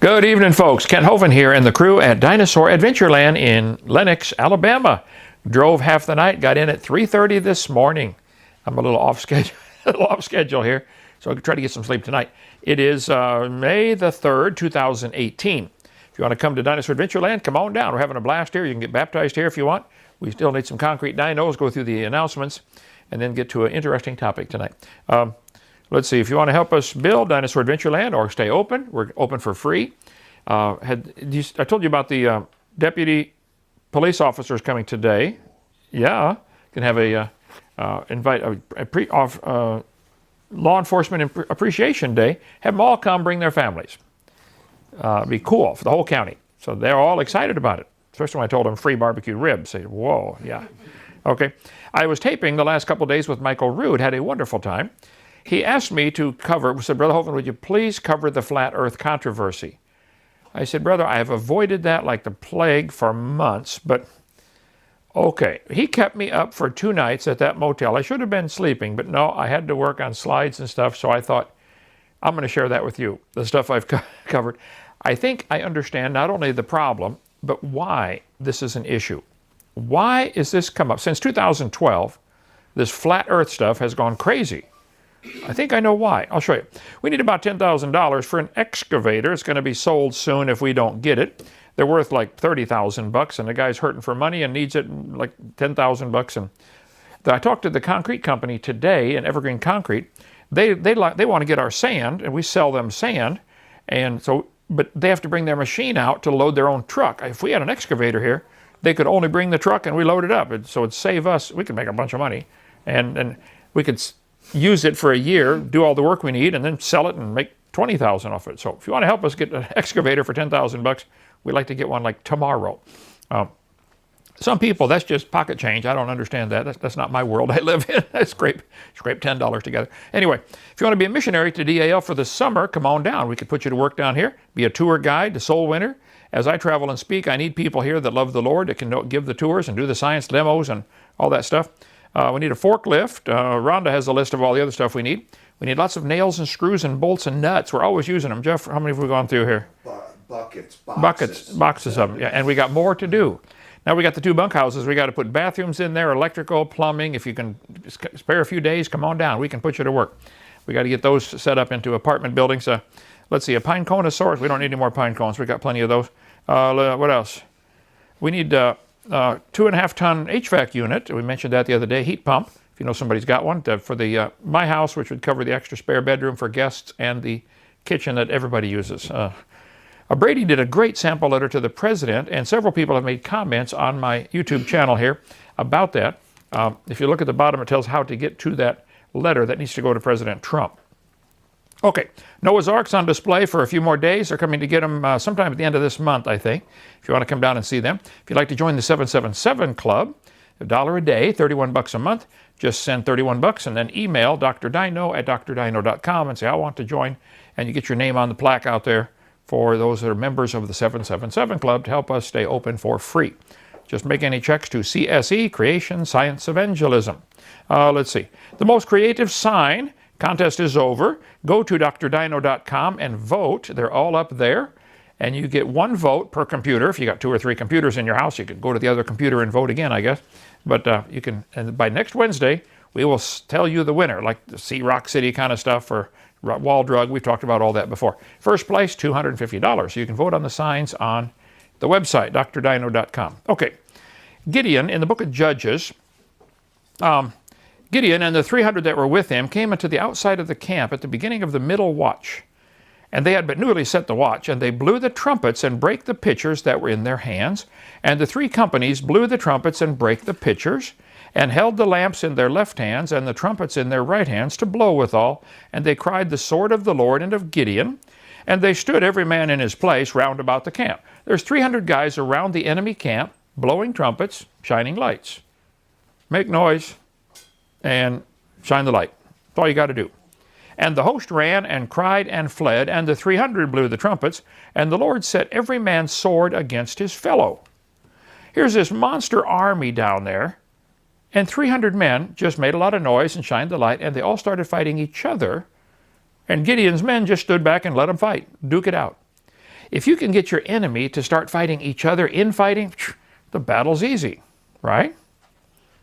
Good evening, folks. Kent Hovind here and the crew at Dinosaur Adventureland in Lenox, Alabama. Drove half the night, got in at 3:30 this morning. I'm a little off schedule here, so I'll try to get some sleep tonight. It is May the 3rd, 2018. If you want to come to Dinosaur Adventureland, come on down. We're having a blast here. You can get baptized here if you want. We still need some concrete dinos, go through the announcements, and then get to an interesting topic tonight. Let's see, if you want to help us build Dinosaur Adventureland or stay open, we're open for free. I told you about the deputy police officers coming today. Yeah, can have a law enforcement appreciation day. Have them all come, bring their families. Be cool for the whole county. So they're all excited about it. Especially when I told them free barbecue ribs. They said, whoa, yeah. Okay. I was taping the last couple of days with Michael Rood, had a wonderful time. He asked me to cover, said, Brother Hovind, would you please cover the flat earth controversy? I said, brother, I have avoided that like the plague for months, but okay. He kept me up for 2 nights at that motel. I should have been sleeping, but no, I had to work on slides and stuff, so I thought, I'm going to share that with you, the stuff I've covered. I think I understand not only the problem, but why this is an issue. Why is this come up? Since 2012, this flat earth stuff has gone crazy. I think I know why. I'll show you. We need about $10,000 for an excavator. It's going to be sold soon if we don't get it. They're worth like $30,000, and the guy's hurting for money and needs it like $10,000. And I talked to the concrete company today in Evergreen Concrete. They want to get our sand, and we sell them sand, and so but they have to bring their machine out to load their own truck. If we had an excavator here, they could only bring the truck and we load it up. So it'd save us. We could make a bunch of money, and we could use it for a year, do all the work we need, and then sell it and make $20,000 off it. So if you want to help us get an excavator for $10,000, we'd like to get one like tomorrow. Some people, that's just pocket change. I don't understand that. That's not my world I live in. I scrape $10 together. Anyway, if you want to be a missionary to DAL for the summer, come on down. We could put you to work down here, be a tour guide to soul winner. As I travel and speak, I need people here that love the Lord, that can give the tours and do the science demos and all that stuff. We need a forklift. Rhonda has a list of all the other stuff we need. We need lots of nails and screws and bolts and nuts. We're always using them. Jeff, how many have we gone through here? Boxes of them. Yeah, and we got more to do. Now we got the 2 bunkhouses. We got to put bathrooms in there, electrical, plumbing. If you can spare a few days, come on down. We can put you to work. We got to get those set up into apartment buildings. Let's see, a pine coneosaurus. We don't need any more pine cones. We got plenty of those. What else? We need 2.5-ton HVAC unit. We mentioned that the other day. Heat pump, if you know somebody's got one, for the my house, which would cover the extra spare bedroom for guests and the kitchen that everybody uses. Brady did a great sample letter to the president, and several people have made comments on my YouTube channel here about that. If you look at the bottom, it tells how to get to that letter that needs to go to President Trump. Okay, Noah's Ark's on display for a few more days. They're coming to get them sometime at the end of this month, I think, if you want to come down and see them. If you'd like to join the 777 Club, $1 a day, $31 a month, just send $31 and then email Dr. Dino at drdino.com and say, I want to join, and you get your name on the plaque out there for those that are members of the 777 Club to help us stay open for free. Just make any checks to CSE, Creation Science Evangelism. Let's see. The most creative sign contest is over. Go to drdino.com and vote. They're all up there. And you get 1 vote per computer. If you got 2 or 3 computers in your house, you could go to the other computer and vote again, I guess. But you can, and by next Wednesday, we will tell you the winner, like the Sea Rock City kind of stuff, or Wall Drug. We've talked about all that before. First place, $250. So you can vote on the signs on the website, drdino.com. Okay. Gideon, in the book of Judges, Gideon and the 300 that were with him came into the outside of the camp at the beginning of the middle watch. And they had but newly set the watch, and they blew the trumpets and brake the pitchers that were in their hands. And the 3 companies blew the trumpets and brake the pitchers, and held the lamps in their left hands and the trumpets in their right hands to blow withal. And they cried the sword of the Lord and of Gideon. And they stood every man in his place round about the camp. There's 300 guys around the enemy camp, blowing trumpets, shining lights. Make noise and shine the light. That's all you got to do. And the host ran and cried and fled, and the 300 blew the trumpets, and the Lord set every man's sword against his fellow. Here's this monster army down there, and 300 men just made a lot of noise and shined the light, and they all started fighting each other, and Gideon's men just stood back and let them fight, duke it out. If you can get your enemy to start fighting each other, infighting, the battle's easy, right?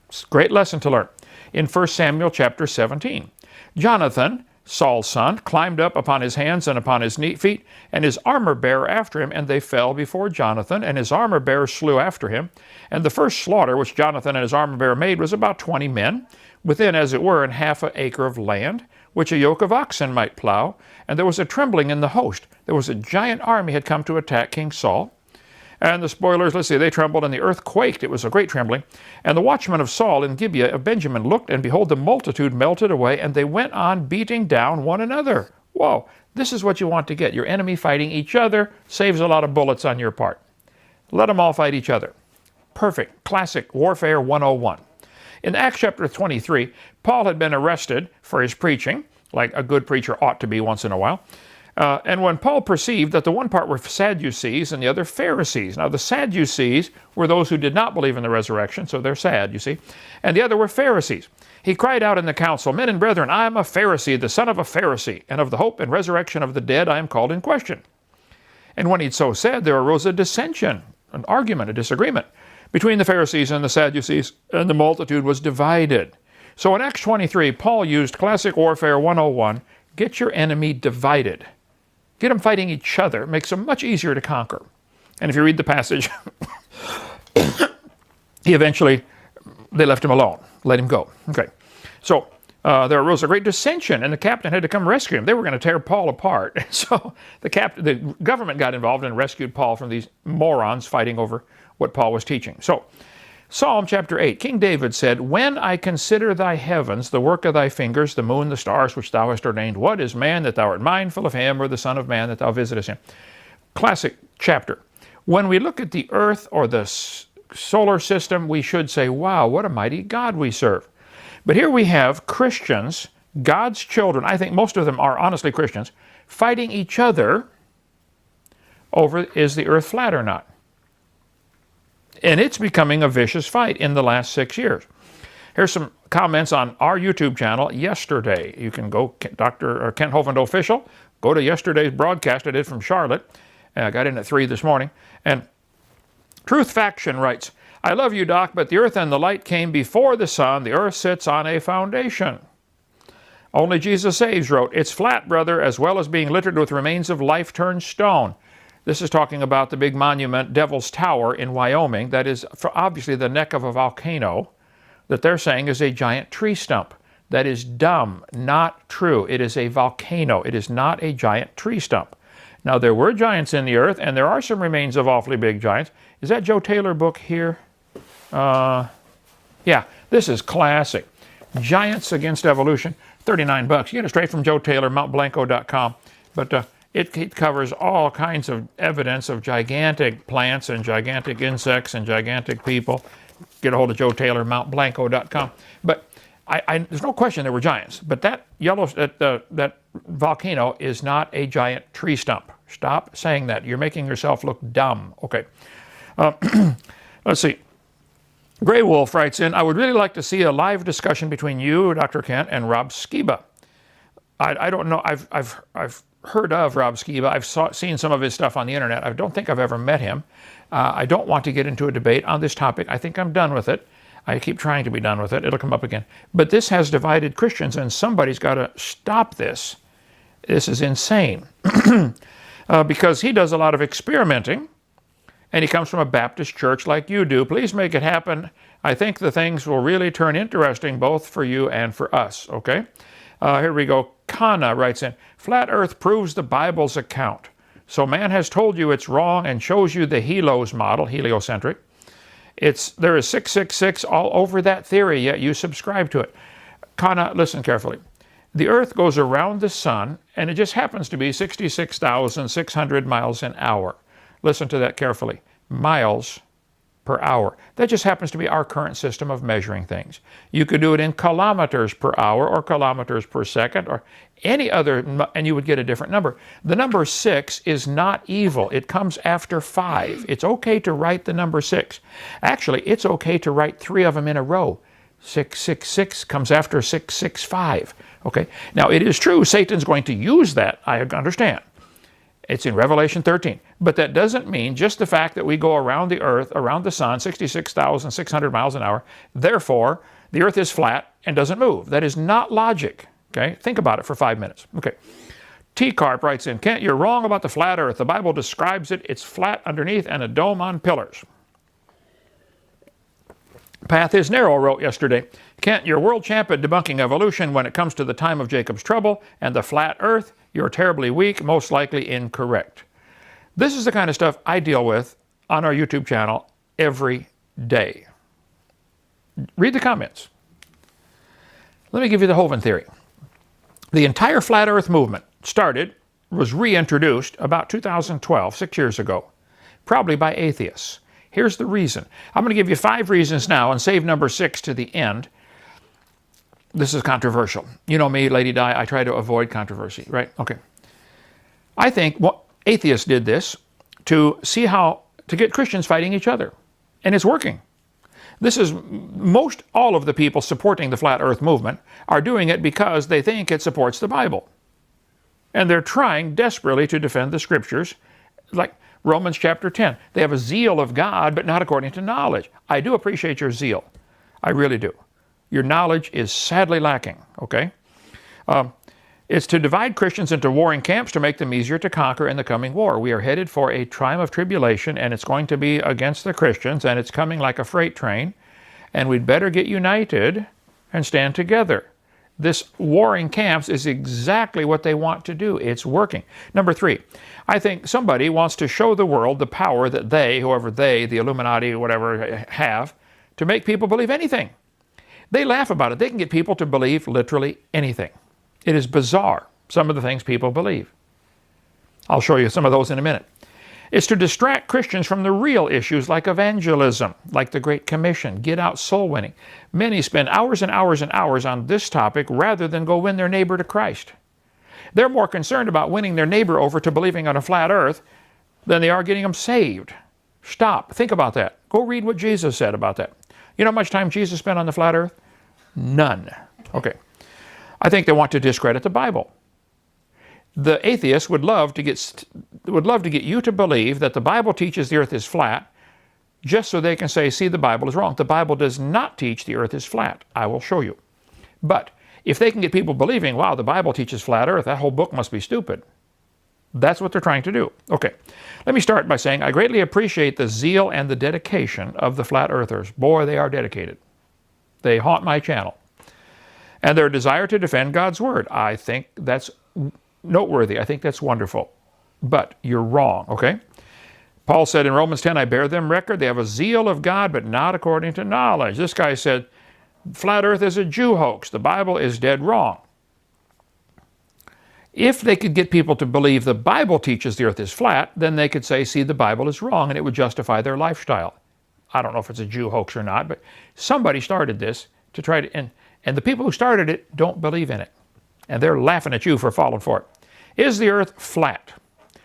It's a great lesson to learn. In 1 Samuel chapter 17, Jonathan, Saul's son, climbed up upon his hands and upon his feet, and his armor-bearer after him, and they fell before Jonathan, and his armor-bearer slew after him. And the first slaughter which Jonathan and his armor-bearer made was about 20 men, within, as it were, an half an acre of land, which a yoke of oxen might plow. And there was a trembling in the host. There was a giant army had come to attack King Saul. And the spoilers, let's see, they trembled, and the earth quaked. It was a great trembling. And the watchmen of Saul in Gibeah of Benjamin looked, and behold, the multitude melted away, and they went on beating down one another. Whoa, this is what you want to get. Your enemy fighting each other saves a lot of bullets on your part. Let them all fight each other. Perfect, classic Warfare 101. In Acts chapter 23, Paul had been arrested for his preaching, like a good preacher ought to be once in a while. And when Paul perceived that the one part were Sadducees and the other Pharisees. Now the Sadducees were those who did not believe in the resurrection, so they're sad, you see. And the other were Pharisees. He cried out in the council, Men and brethren, I am a Pharisee, the son of a Pharisee, and of the hope and resurrection of the dead I am called in question. And when he'd so said, there arose a dissension, an argument, a disagreement between the Pharisees and the Sadducees, and the multitude was divided. So in Acts 23, Paul used classic Warfare 101, get your enemy divided. Get them fighting each other. It makes them much easier to conquer. And if you read the passage, they left him alone, let him go. Okay, so there arose a great dissension, and the captain had to come rescue him. They were going to tear Paul apart. So the government got involved and rescued Paul from these morons fighting over what Paul was teaching. So Psalm chapter 8, King David said, When I consider thy heavens, the work of thy fingers, the moon, the stars, which thou hast ordained, what is man that thou art mindful of him, or the son of man that thou visitest him? Classic chapter. When we look at the earth or the solar system, we should say, wow, what a mighty God we serve. But here we have Christians, God's children, I think most of them are honestly Christians, fighting each other over is the earth flat or not. And it's becoming a vicious fight in the last 6 years. Here's some comments on our YouTube channel yesterday. You can go, Dr. Kent Hovind Official, go to yesterday's broadcast I did from Charlotte. I got in at 3 this morning. And Truth Faction writes, I love you, Doc, but the earth and the light came before the sun. The earth sits on a foundation. Only Jesus Saves wrote, It's flat, brother, as well as being littered with remains of life turned stone. This is talking about the big monument, Devil's Tower in Wyoming. That is obviously the neck of a volcano that they're saying is a giant tree stump. That is dumb, not true. It is a volcano. It is not a giant tree stump. Now, there were giants in the earth, and there are some remains of awfully big giants. Is that Joe Taylor book here? Yeah, this is classic. Giants Against Evolution, $39. You get it straight from Joe Taylor, mountblanco.com. But it covers all kinds of evidence of gigantic plants and gigantic insects and gigantic people. Get a hold of Joe Taylor, mountblanco.com. But there's no question there were giants. But that that volcano is not a giant tree stump. Stop saying that. You're making yourself look dumb. Okay. Let's see. Gray Wolf writes in, I would really like to see a live discussion between you, Dr. Kent, and Rob Skiba. I don't know. I've heard of Rob Skiba. I've seen some of his stuff on the internet. I don't think I've ever met him. I don't want to get into a debate on this topic. I think I'm done with it. I keep trying to be done with it. It'll come up again. But this has divided Christians, and somebody's got to stop this. This is insane. Because he does a lot of experimenting, and he comes from a Baptist church like you do. Please make it happen. I think the things will really turn interesting both for you and for us, okay? Here we go. Kana writes in, Flat Earth proves the Bible's account. So man has told you it's wrong and shows you the Helos model, heliocentric. There is 666 all over that theory, yet you subscribe to it. Kana, listen carefully. The Earth goes around the sun, and it just happens to be 66,600 miles an hour. Listen to that carefully. Miles per hour. That just happens to be our current system of measuring things. You could do it in kilometers per hour or kilometers per second or any other, and you would get a different number. The number 6 is not evil. It comes after 5. It's okay to write the number 6. Actually, it's okay to write 3 of them in a row. 666 comes after 665. Okay? Now, it is true Satan's going to use that, I understand. It's in Revelation 13. But that doesn't mean just the fact that we go around the earth, around the sun, 66,600 miles an hour, therefore the earth is flat and doesn't move. That is not logic. Okay? Think about it for 5 minutes. Okay. T. Carp writes in, Kent, you're wrong about the flat earth. The Bible describes it. It's flat underneath and a dome on pillars. Path is narrow wrote yesterday, Kent, you're world champ at debunking evolution when it comes to the time of Jacob's trouble and the flat earth. You're terribly weak, most likely incorrect. This is the kind of stuff I deal with on our YouTube channel every day. Read the comments. Let me give you the Hovind theory. The entire flat earth movement was reintroduced about 2012, 6 years ago, probably by atheists. Here's the reason. I'm going to give you 5 reasons now and save number 6 to the end. This is controversial. You know me, Lady Di, I try to avoid controversy, right? Okay. I think atheists did this to get Christians fighting each other. And it's working. This is most all of the people supporting the flat earth movement are doing it because they think it supports the Bible. And they're trying desperately to defend the scriptures, like Romans chapter 10. They have a zeal of God, but not according to knowledge. I do appreciate your zeal. I really do. Your knowledge is sadly lacking, okay? It's to divide Christians into warring camps to make them easier to conquer in the coming war. We are headed for a time of tribulation, and it's going to be against the Christians, and it's coming like a freight train, and we'd better get united and stand together. This warring camps is exactly what they want to do. It's working. Number 3, I think somebody wants to show the world the power that they, whoever they, the Illuminati, whatever, have to make people believe anything. They laugh about it. They can get people to believe literally anything. It is bizarre, some of the things people believe. I'll show you some of those in a minute. It's to distract Christians from the real issues like evangelism, like the Great Commission, get out soul winning. Many spend hours and hours and hours on this topic rather than go win their neighbor to Christ. They're more concerned about winning their neighbor over to believing on a flat earth than they are getting them saved. Stop. Think about that. Go read what Jesus said about that. You know how much time Jesus spent on the flat earth? None. Okay. I think they want to discredit the Bible. The atheists would love to get you to believe that the Bible teaches the earth is flat just so they can say, see, the Bible is wrong. The Bible does not teach the earth is flat. I will show you. But if they can get people believing, wow, the Bible teaches flat earth, that whole book must be stupid. That's what they're trying to do. Okay, let me start by saying I greatly appreciate the zeal and the dedication of the flat earthers. Boy, they are dedicated. They haunt my channel. And their desire to defend God's word. I think that's noteworthy. I think that's wonderful. But you're wrong, okay? Paul said in Romans 10, I bear them record. They have a zeal of God, but not according to knowledge. This guy said, flat earth is a Jew hoax. The Bible is dead wrong. If they could get people to believe the Bible teaches the earth is flat, then they could say, see, the Bible is wrong, and it would justify their lifestyle. I don't know if it's a Jew hoax or not, but somebody started this to try to, and the people who started it don't believe in it. And they're laughing at you for falling for it. Is the earth flat?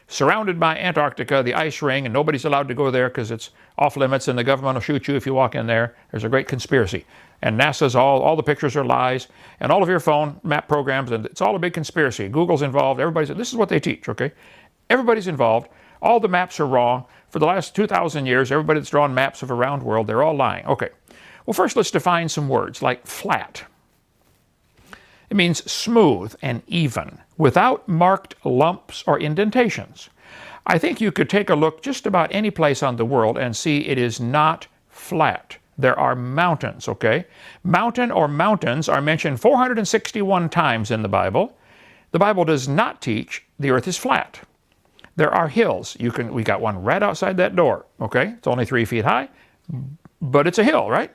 Surrounded by Antarctica, the ice ring, and nobody's allowed to go there because it's off limits and the government will shoot you if you walk in there. There's a great conspiracy. And NASA's all the pictures are lies, and all of your phone map programs, and it's all a big conspiracy. Google's involved, this is what they teach, okay? Everybody's involved. All the maps are wrong. For the last 2,000 years, everybody that's drawn maps of a round world, they're all lying. Okay. Well, first let's define some words like flat. It means smooth and even, without marked lumps or indentations. I think you could take a look just about any place on the world and see it is not flat. There are mountains, okay? Mountain or mountains are mentioned 461 times in the Bible. The Bible does not teach the earth is flat. There are hills. We got one right outside that door, okay? It's only 3 feet high, but it's a hill, right?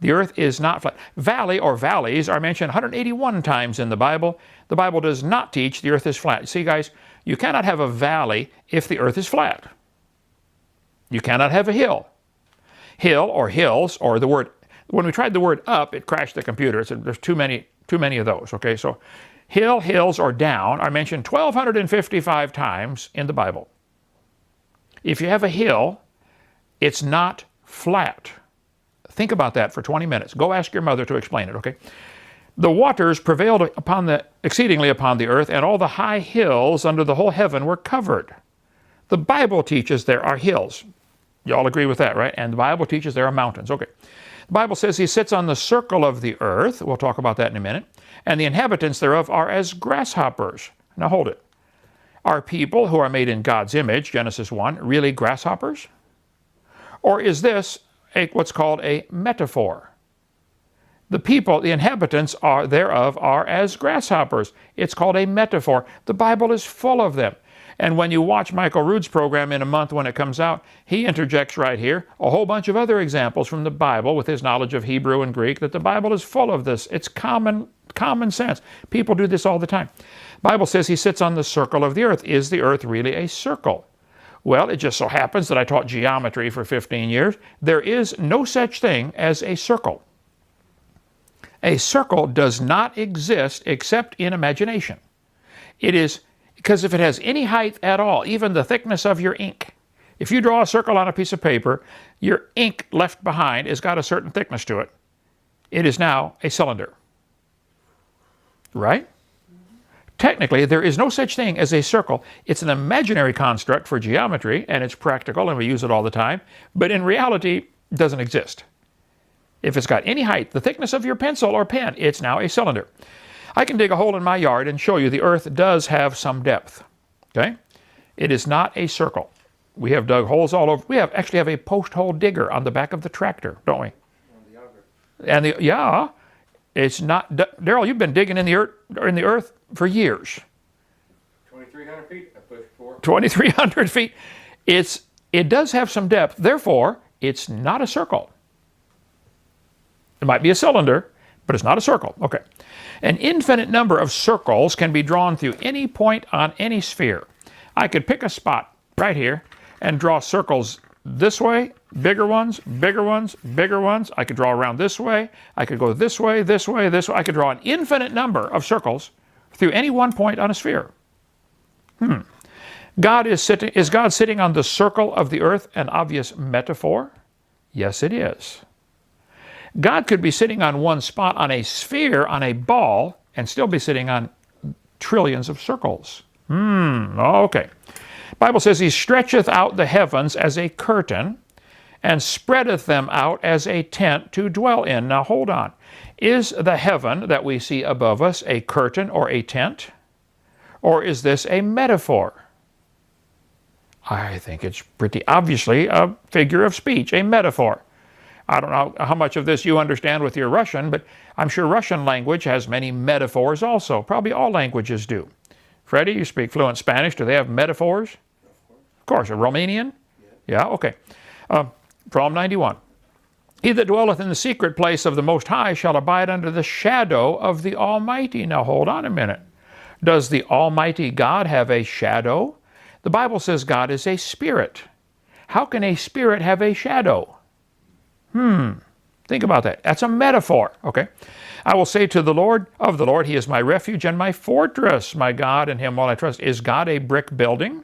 The earth is not flat. Valley or valleys are mentioned 181 times in the Bible. The Bible does not teach the earth is flat. See, guys, you cannot have a valley if the earth is flat. You cannot have a hill. Hill or hills or the word, when we tried the word up, it crashed the computer. There's too many of those, okay? So hill, hills, or down are mentioned 1,255 times in the Bible. If you have a hill, it's not flat. Think about that for 20 minutes. Go ask your mother to explain it, okay? The waters prevailed exceedingly upon the earth, and all the high hills under the whole heaven were covered. The Bible teaches there are hills. You all agree with that, right? And the Bible teaches there are mountains. Okay. The Bible says he sits on the circle of the earth. We'll talk about that in a minute. And the inhabitants thereof are as grasshoppers. Now hold it. Are people who are made in God's image, Genesis 1, really grasshoppers? Or is this what's called a metaphor? The people, the inhabitants thereof are as grasshoppers. It's called a metaphor. The Bible is full of them. And when you watch Michael Rood's program in a month when it comes out, he interjects right here a whole bunch of other examples from the Bible with his knowledge of Hebrew and Greek, that the Bible is full of this. It's common sense. People do this all the time. The Bible says he sits on the circle of the earth. Is the earth really a circle? Well, it just so happens that I taught geometry for 15 years. There is no such thing as a circle. A circle does not exist except in imagination. It is because if it has any height at all, even the thickness of your ink, if you draw a circle on a piece of paper, your ink left behind has got a certain thickness to it. It is now a cylinder. Right? Technically, there is no such thing as a circle. It's an imaginary construct for geometry, and it's practical, and we use it all the time. But in reality, it doesn't exist. If it's got any height, the thickness of your pencil or pen, it's now a cylinder. I can dig a hole in my yard and show you the earth does have some depth. Okay? It is not a circle. We have dug holes all over. We actually have a post hole digger on the back of the tractor, don't we? And yeah, it's not. Daryl, you've been digging in the earth for years. 2,300 feet. I pushed for 2,300 feet. It does have some depth. Therefore, it's not a circle. It might be a cylinder, but it's not a circle. Okay. An infinite number of circles can be drawn through any point on any sphere. I could pick a spot right here and draw circles this way, bigger ones, bigger ones, bigger ones. I could draw around this way. I could go this way, this way, this way. I could draw an infinite number of circles through any one point on a sphere. Is God sitting on the circle of the earth an obvious metaphor? Yes, it is. God could be sitting on one spot on a sphere, on a ball, and still be sitting on trillions of circles. Okay. Bible says he stretcheth out the heavens as a curtain and spreadeth them out as a tent to dwell in. Now hold on. Is the heaven that we see above us a curtain or a tent? Or is this a metaphor? I think it's pretty obviously a figure of speech, a metaphor. I don't know how much of this you understand with your Russian, but I'm sure Russian language has many metaphors also. Probably all languages do. Freddie, you speak fluent Spanish. Do they have metaphors? Of course. A Romanian? Yeah, okay. Psalm 91. He that dwelleth in the secret place of the Most High shall abide under the shadow of the Almighty. Now hold on a minute. Does the Almighty God have a shadow? The Bible says God is a spirit. How can a spirit have a shadow? Think about that. That's a metaphor, okay? I will say to the Lord, of the Lord, he is my refuge and my fortress, my God, in him will I trust. Is God a brick building?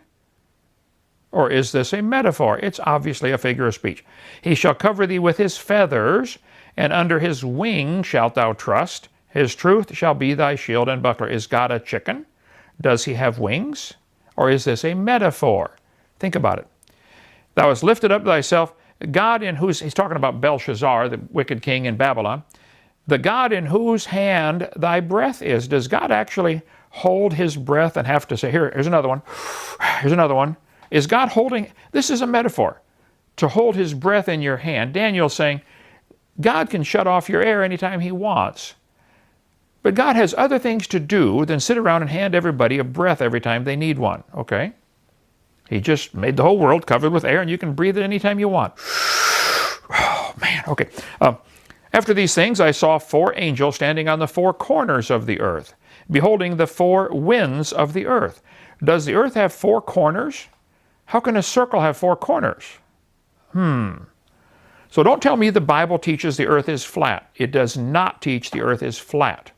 Or is this a metaphor? It's obviously a figure of speech. He shall cover thee with his feathers, and under his wing shalt thou trust. His truth shall be thy shield and buckler. Is God a chicken? Does he have wings? Or is this a metaphor? Think about it. Thou hast lifted up thyself, God in whose, he's talking about Belshazzar, the wicked king in Babylon, the God in whose hand thy breath is. Does God actually hold his breath and have to say, here's another one, here's another one? Is God holding, this is a metaphor, to hold his breath in your hand. Daniel's saying, God can shut off your air anytime he wants. But God has other things to do than sit around and hand everybody a breath every time they need one, okay? He just made the whole world covered with air, and you can breathe it anytime you want. Oh, man, okay. After these things, I saw 4 angels standing on the 4 corners of the earth, beholding the 4 winds of the earth. Does the earth have 4 corners? How can a circle have 4 corners? So don't tell me the Bible teaches the earth is flat. It does not teach the earth is flat.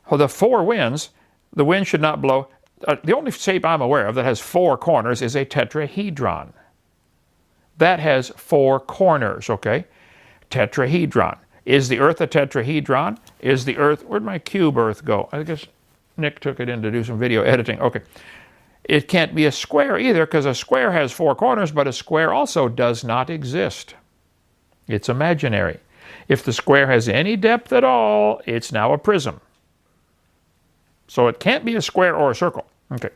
Well, the 4 winds, the wind should not blow. The only shape I'm aware of that has 4 corners is a tetrahedron. That has 4 corners, okay? Tetrahedron. Is the Earth a tetrahedron? Is the Earth, where'd my cube Earth go? I guess Nick took it in to do some video editing. Okay. It can't be a square either, because a square has 4 corners, but a square also does not exist. It's imaginary. If the square has any depth at all, it's now a prism. So it can't be a square or a circle. Okay.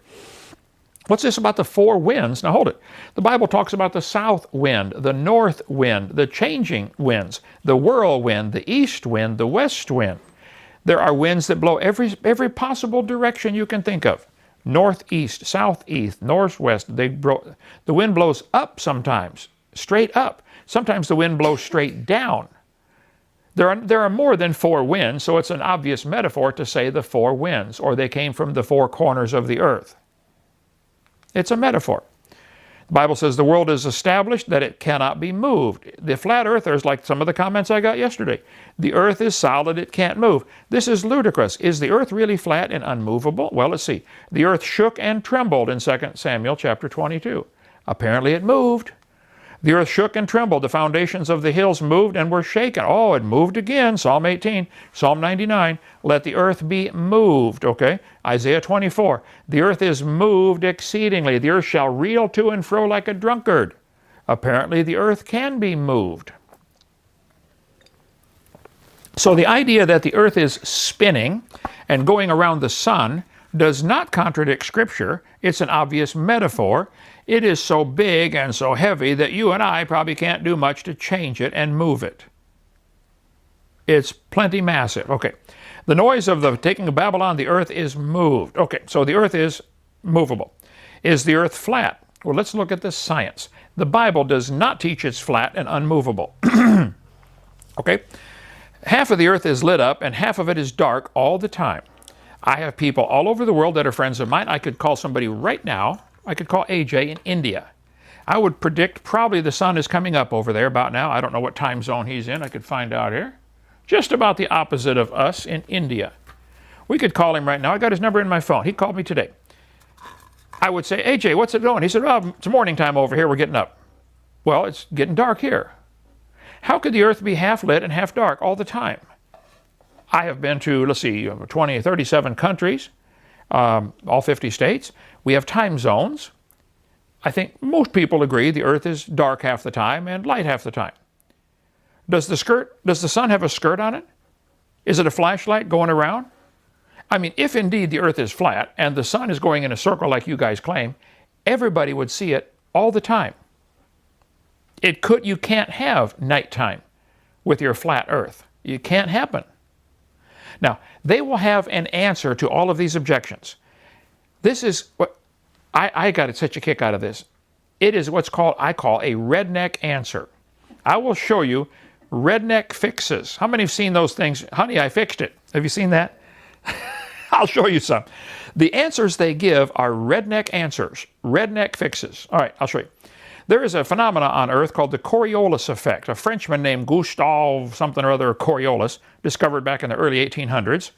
What's this about the 4 winds? Now hold it. The Bible talks about the south wind, the north wind, the changing winds, the whirlwind, the east wind, the west wind. There are winds that blow every possible direction you can think of. Northeast, southeast, northwest. The wind blows up sometimes, straight up. Sometimes the wind blows straight down. There are more than 4 winds, so it's an obvious metaphor to say the 4 winds, or they came from the 4 corners of the earth. It's a metaphor. The Bible says the world is established, that it cannot be moved. The flat earthers, like some of the comments I got yesterday, the earth is solid, it can't move. This is ludicrous. Is the earth really flat and unmovable? Well, let's see. The earth shook and trembled in 2 Samuel chapter 22. Apparently it moved. The earth shook and trembled. The foundations of the hills moved and were shaken. Oh, it moved again. Psalm 18, Psalm 99. Let the earth be moved. Okay. Isaiah 24. The earth is moved exceedingly. The earth shall reel to and fro like a drunkard. Apparently the earth can be moved. So the idea that the earth is spinning and going around the sun does not contradict Scripture. It's an obvious metaphor. It is so big and so heavy that you and I probably can't do much to change it and move it. It's plenty massive. Okay. The noise of the taking of Babylon, the earth is moved. Okay, so the earth is movable. Is the earth flat? Well, let's look at the science. The Bible does not teach it's flat and unmovable. Okay? Half of the earth is lit up and half of it is dark all the time. I have people all over the world that are friends of mine. I could call somebody right now. I could call AJ in India. I would predict probably the sun is coming up over there about now. I don't know what time zone he's in. I could find out here. Just about the opposite of us in India. We could call him right now. I got his number in my phone. He called me today. I would say, AJ, what's it doing? He said, well, it's morning time over here. We're getting up. Well, it's getting dark here. How could the earth be half lit and half dark all the time? I have been to, let's see, 37 countries, all 50 states. We have time zones. I think most people agree the earth is dark half the time and light half the time. Does the sun have a skirt on it? Is it a flashlight going around? I mean, if indeed the earth is flat and the sun is going in a circle like you guys claim, everybody would see it all the time. You can't have nighttime with your flat earth. It can't happen. Now, they will have an answer to all of these objections. This is what I got such a kick out of this. It is what's called, I call a redneck answer. I will show you redneck fixes. How many have seen those things? Honey, I fixed it. Have you seen that? I'll show you some. The answers they give are redneck answers, redneck fixes. All right, I'll show you. There is a phenomenon on Earth called the Coriolis effect. A Frenchman named Gustave something or other Coriolis discovered back in the early 1800s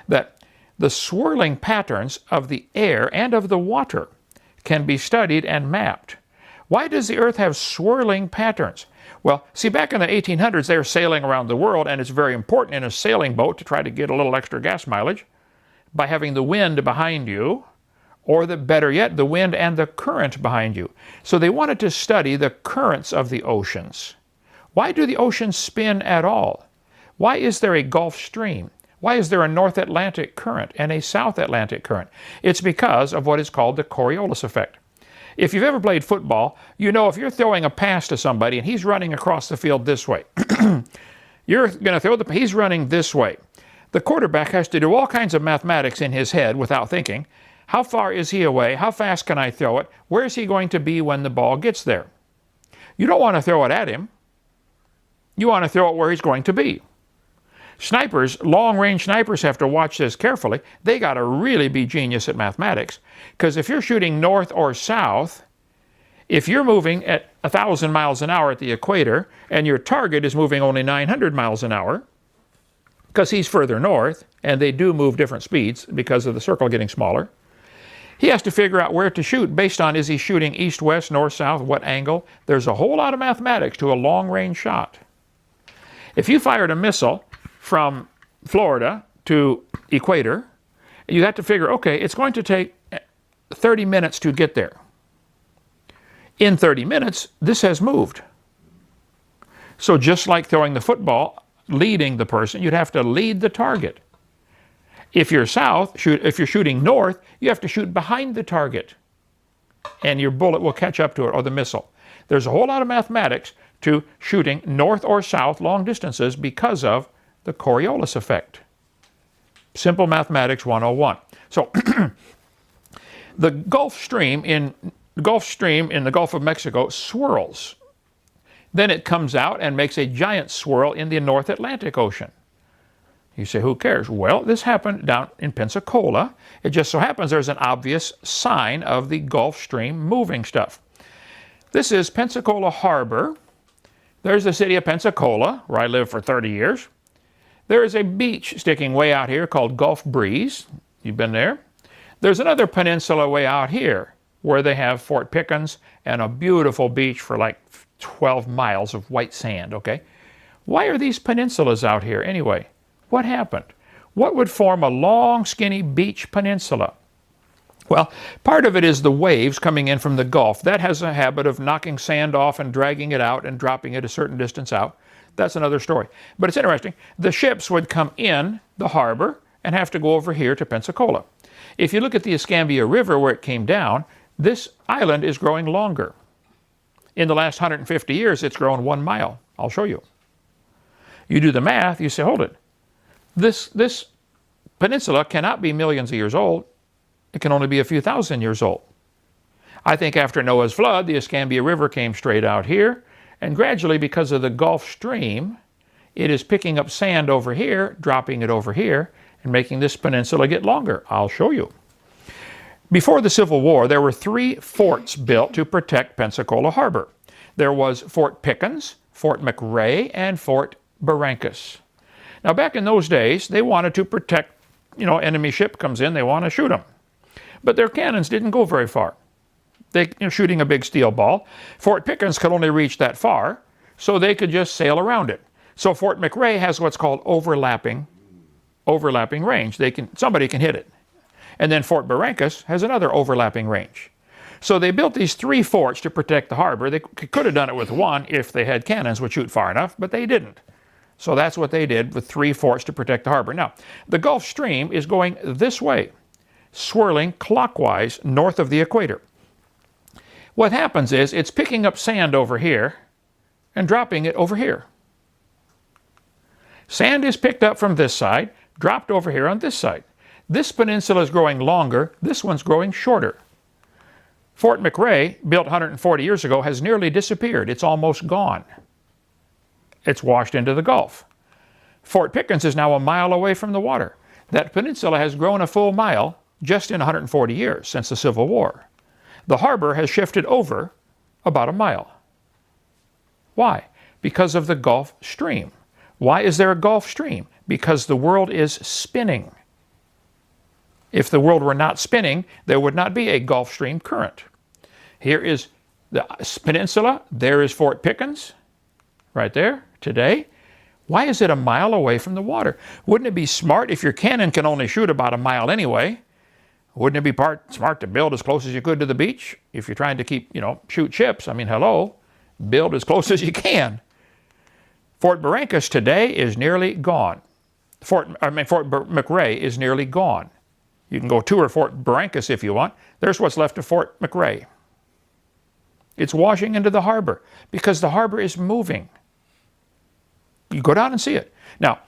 that the swirling patterns of the air and of the water can be studied and mapped. Why does the Earth have swirling patterns? Well, see, back in the 1800s, they were sailing around the world, and it's very important in a sailing boat to try to get a little extra gas mileage by having the wind behind you, or better yet, the wind and the current behind you. So they wanted to study the currents of the oceans. Why do the oceans spin at all? Why is there a Gulf Stream? Why is there a North Atlantic current and a South Atlantic current? It's because of what is called the Coriolis effect. If you've ever played football, you know if you're throwing a pass to somebody and he's running across the field this way, you're going to throw he's running this way. The quarterback has to do all kinds of mathematics in his head without thinking. How far is he away? How fast can I throw it? Where is he going to be when the ball gets there? You don't want to throw it at him. You want to throw it where he's going to be. Snipers, long-range snipers have to watch this carefully. They got to really be genius at mathematics, because if you're shooting north or south, if you're moving at 1,000 miles an hour at the equator and your target is moving only 900 miles an hour, because he's further north, and they do move different speeds because of the circle getting smaller, he has to figure out where to shoot based on, is he shooting east, west, north, south, what angle? There's a whole lot of mathematics to a long-range shot. If you fired a missile from Florida to equator, you have to figure, okay, it's going to take 30 minutes to get there. In 30 minutes, this has moved. So just like throwing the football, leading the person, you'd have to lead the target. If you're if you're shooting north, you have to shoot behind the target, and your bullet will catch up to it, or the missile. There's a whole lot of mathematics to shooting north or south long distances because of the Coriolis effect. Simple mathematics 101. So the Gulf Stream in the Gulf of Mexico swirls. Then it comes out and makes a giant swirl in the North Atlantic Ocean. You say, who cares? Well, this happened down in Pensacola. It just so happens there's an obvious sign of the Gulf Stream moving stuff. This is Pensacola Harbor. There's the city of Pensacola, where I lived for 30 years. There is a beach sticking way out here called Gulf Breeze. You've been there. There's another peninsula way out here where they have Fort Pickens and a beautiful beach for like 12 miles of white sand, okay? Why are these peninsulas out here anyway? What happened? What would form a long, skinny beach peninsula? Well, part of it is the waves coming in from the Gulf. That has a habit of knocking sand off and dragging it out and dropping it a certain distance out. That's another story. But it's interesting. The ships would come in the harbor and have to go over here to Pensacola. If you look at the Escambia River where it came down, this island is growing longer. In the last 150 years, it's grown 1 mile. I'll show you. You do the math, you say, hold it. This peninsula cannot be millions of years old. It can only be a few thousand years old. I think after Noah's flood, the Escambia River came straight out here, and gradually, because of the Gulf Stream, it is picking up sand over here, dropping it over here, and making this peninsula get longer. I'll show you. Before the Civil War, there were 3 forts built to protect Pensacola Harbor. There was Fort Pickens, Fort McRae, and Fort Barrancas. Now, back in those days, they wanted to protect, enemy ship comes in, they want to shoot them. But their cannons didn't go very far. They shooting a big steel ball. Fort Pickens could only reach that far, so they could just sail around it. So Fort McRae has what's called overlapping range. Somebody can hit it. And then Fort Barrancas has another overlapping range. So they built these 3 forts to protect the harbor. They could have done it with 1 if they had cannons would shoot far enough, but they didn't. So that's what they did with 3 forts to protect the harbor. Now, the Gulf Stream is going this way, swirling clockwise north of the equator. What happens is it's picking up sand over here and dropping it over here. Sand is picked up from this side, dropped over here on this side. This peninsula is growing longer, this one's growing shorter. Fort McRae, built 140 years ago, has nearly disappeared. It's almost gone. It's washed into the Gulf. Fort Pickens is now a mile away from the water. That peninsula has grown a full mile just in 140 years since the Civil War. The harbor has shifted over about a mile. Why? Because of the Gulf Stream. Why is there a Gulf Stream? Because the world is spinning. If the world were not spinning, there would not be a Gulf Stream current. Here is the peninsula. There is Fort Pickens, right there, today. Why is it a mile away from the water? Wouldn't it be smart if your cannon can only shoot about a mile anyway? Wouldn't it be smart to build as close as you could to the beach? If you're trying to keep, shoot ships, hello, build as close as you can. Fort Barrancas today is nearly gone. Fort McRae is nearly gone. You can go tour Fort Barrancas if you want. There's what's left of Fort McRae. It's washing into the harbor because the harbor is moving. You go down and see it. Now,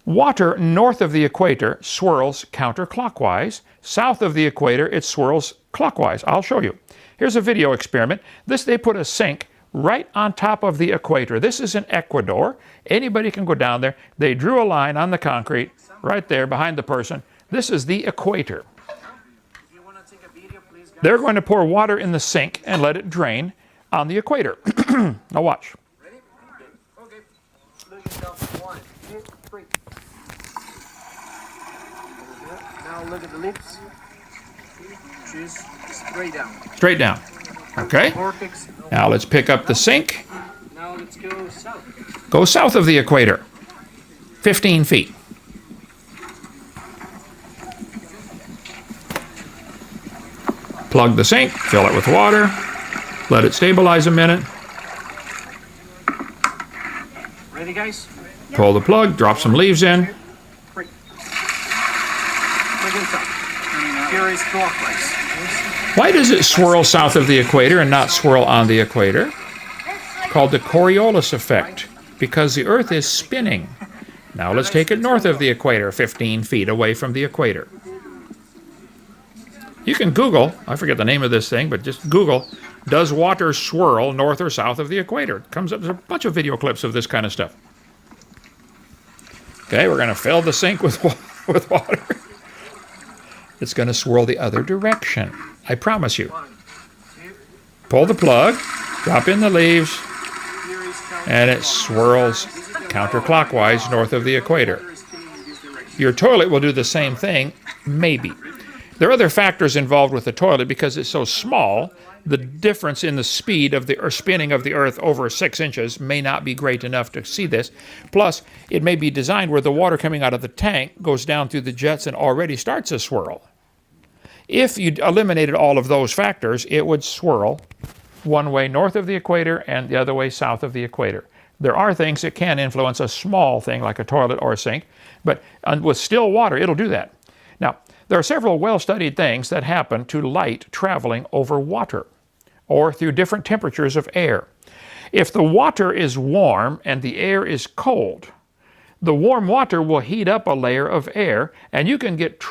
water north of the equator swirls counterclockwise. South of the equator, it swirls clockwise. I'll show you. Here's a video experiment. They put a sink right on top of the equator. This is in Ecuador. Anybody can go down there. They drew a line on the concrete right there behind the person. This is the equator. They're going to pour water in the sink and let it drain on the equator. Now watch. Ready? Okay. Look yourself. 1, 2, 3. Now look at the lips. Choose straight down. Straight down. Okay. Vortex. Now let's pick up the sink. Now let's go south. Go south of the equator. 15 feet. Plug the sink, fill it with water, let it stabilize a minute, Ready, guys? pull the plug, drop some leaves in. Break. Break it up. Here is clockwise. Why does it swirl south of the equator and not swirl on the equator? Called the Coriolis effect, because the Earth is spinning. Now let's take it north of the equator, 15 feet away from the equator. You can Google, I forget the name of this thing, but just Google, does water swirl north or south of the equator? It comes up, there's a bunch of video clips of this kind of stuff. Okay, we're going to fill the sink with water. It's going to swirl the other direction. I promise you. Pull the plug, drop in the leaves, and it swirls counterclockwise north of the equator. Your toilet will do the same thing, maybe. There are other factors involved with the toilet because it's so small. The difference in the speed of the spinning of the Earth over 6 inches may not be great enough to see this. Plus, it may be designed where the water coming out of the tank goes down through the jets and already starts a swirl. If you eliminated all of those factors, it would swirl one way north of the equator and the other way south of the equator. There are things that can influence a small thing like a toilet or a sink, but with still water, it'll do that. Now, there are several well-studied things that happen to light traveling over water or through different temperatures of air. If the water is warm and the air is cold, the warm water will heat up a layer of air and you can get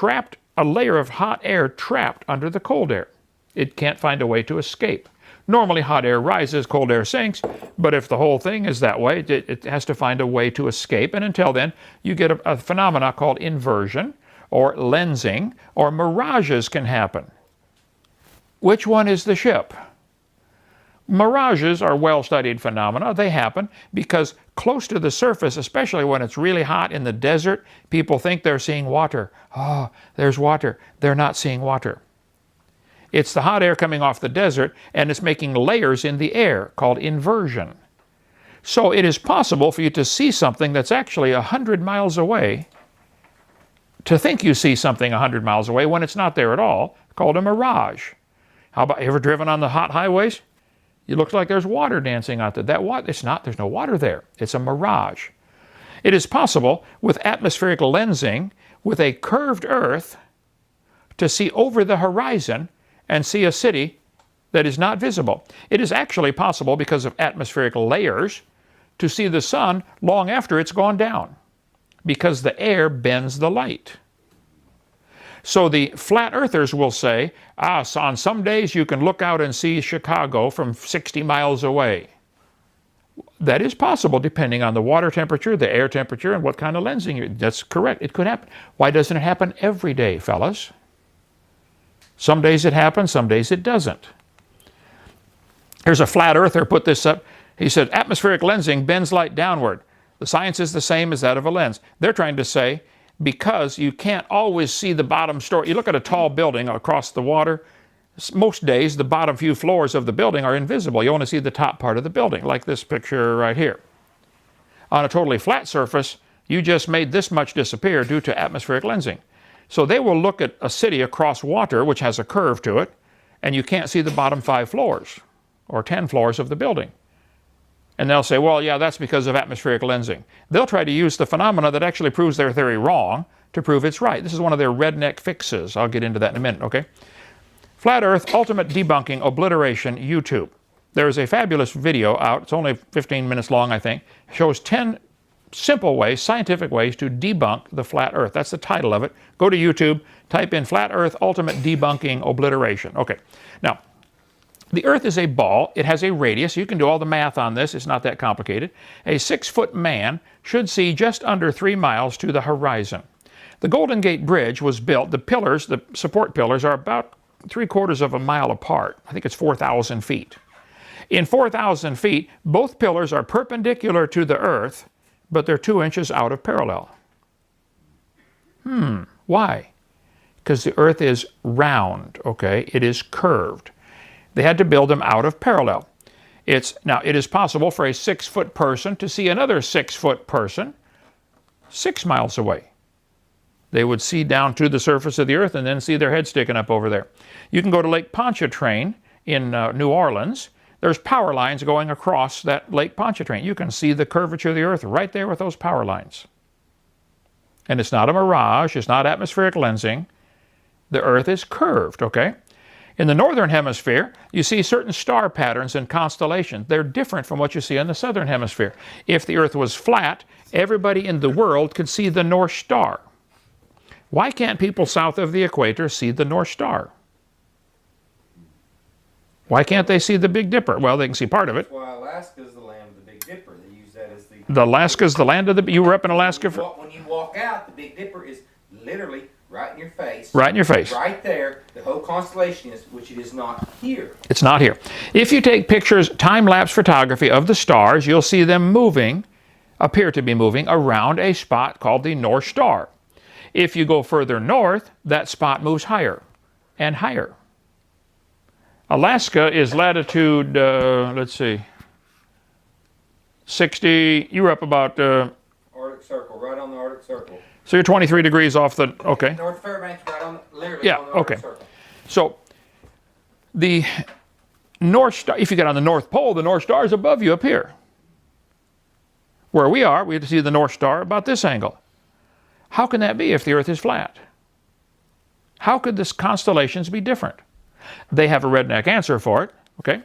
a layer of hot air trapped under the cold air. It can't find a way to escape. Normally hot air rises, cold air sinks, but if the whole thing is that way, it has to find a way to escape, and until then, you get a phenomena called inversion, or lensing, or mirages can happen. Which one is the ship? Mirages are well-studied phenomena. They happen because close to the surface, especially when it's really hot in the desert, people think they're seeing water. Oh, there's water. They're not seeing water. It's the hot air coming off the desert, and it's making layers in the air called inversion. So it is possible for you to see something that's actually 100 miles away, to think you see something 100 miles away when it's not there at all, called a mirage. How about, ever driven on the hot highways? It looks like there's water dancing out there. It's not, there's no water there. It's a mirage. It is possible with atmospheric lensing, with a curved Earth, to see over the horizon and see a city that is not visible. It is actually possible, because of atmospheric layers, to see the sun long after it's gone down, because the air bends the light. So the flat earthers will say, so on some days you can look out and see Chicago from 60 miles away. That is possible depending on the water temperature, the air temperature, and what kind of lensing. That's correct. It could happen. Why doesn't it happen every day, fellas? Some days it happens, some days it doesn't. Here's a flat earther put this up. He said, atmospheric lensing bends light downward. The science is the same as that of a lens. They're trying to say, because you can't always see the bottom story. You look at a tall building across the water, most days the bottom few floors of the building are invisible. You only see the top part of the building, like this picture right here. On a totally flat surface, you just made this much disappear due to atmospheric lensing. So they will look at a city across water, which has a curve to it, and you can't see the bottom 5 floors or 10 floors of the building. And they'll say, well, yeah, that's because of atmospheric lensing. They'll try to use the phenomena that actually proves their theory wrong to prove it's right. This is one of their redneck fixes. I'll get into that in a minute, okay? Flat Earth Ultimate Debunking Obliteration, YouTube. There is a fabulous video out. It's only 15 minutes long, I think. It shows 10 simple ways, scientific ways to debunk the flat Earth. That's the title of it. Go to YouTube, type in Flat Earth Ultimate Debunking Obliteration. Okay, now, the Earth is a ball. It has a radius. You can do all the math on this. It's not that complicated. A 6-foot man should see just under 3 miles to the horizon. The Golden Gate Bridge was built. The pillars, the support pillars, are about 3/4 of a mile apart. I think it's 4,000 feet. In 4,000 feet, both pillars are perpendicular to the Earth, but they're 2 inches out of parallel. Why? Because the Earth is round, okay? It is curved. They had to build them out of parallel. Now, it is possible for a 6-foot person to see another 6-foot person 6 miles away. They would see down to the surface of the earth and then see their head sticking up over there. You can go to Lake Pontchartrain in New Orleans. There's power lines going across that Lake Pontchartrain. You can see the curvature of the earth right there with those power lines. And it's not a mirage. It's not atmospheric lensing. The earth is curved, okay? In the northern hemisphere, you see certain star patterns and constellations. They're different from what you see in the southern hemisphere. If the earth was flat, everybody in the world could see the North Star. Why can't people south of the equator see the North Star? Why can't they see the Big Dipper? Well, they can see part of it. That's why Alaska is the land of the Big Dipper. They use that as Alaska's the land of the... You were up in Alaska for... When you walk out, the Big Dipper is literally right in your face. Right in your face. Right there. The whole constellation is, which it is not here. It's not here. If you take pictures, time-lapse photography of the stars, you'll see them moving, appear to be moving, around a spot called the North Star. If you go further north, that spot moves higher and higher. Alaska is latitude, let's see, 60, you were up about... Arctic Circle, right on the Arctic Circle. So you're 23 degrees off the, okay. North Fairbanks, right on, literally on the Arctic Circle. So the North Star, if you get on the North Pole, the North Star is above you up here. Where we are, we have to see the North Star about this angle. How can that be if the Earth is flat? How could the constellations be different? They have a redneck answer for it, okay?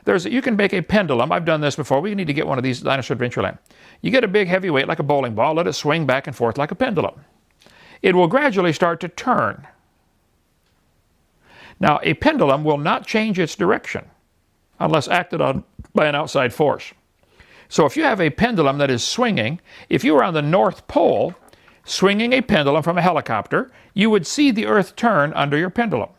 You can make a pendulum. I've done this before. We need to get one of these Dinosaur Adventureland. You get a big heavy weight like a bowling ball, let it swing back and forth like a pendulum. It will gradually start to turn. Now, a pendulum will not change its direction unless acted on by an outside force. So if you have a pendulum that is swinging, if you were on the North Pole swinging a pendulum from a helicopter, you would see the Earth turn under your pendulum.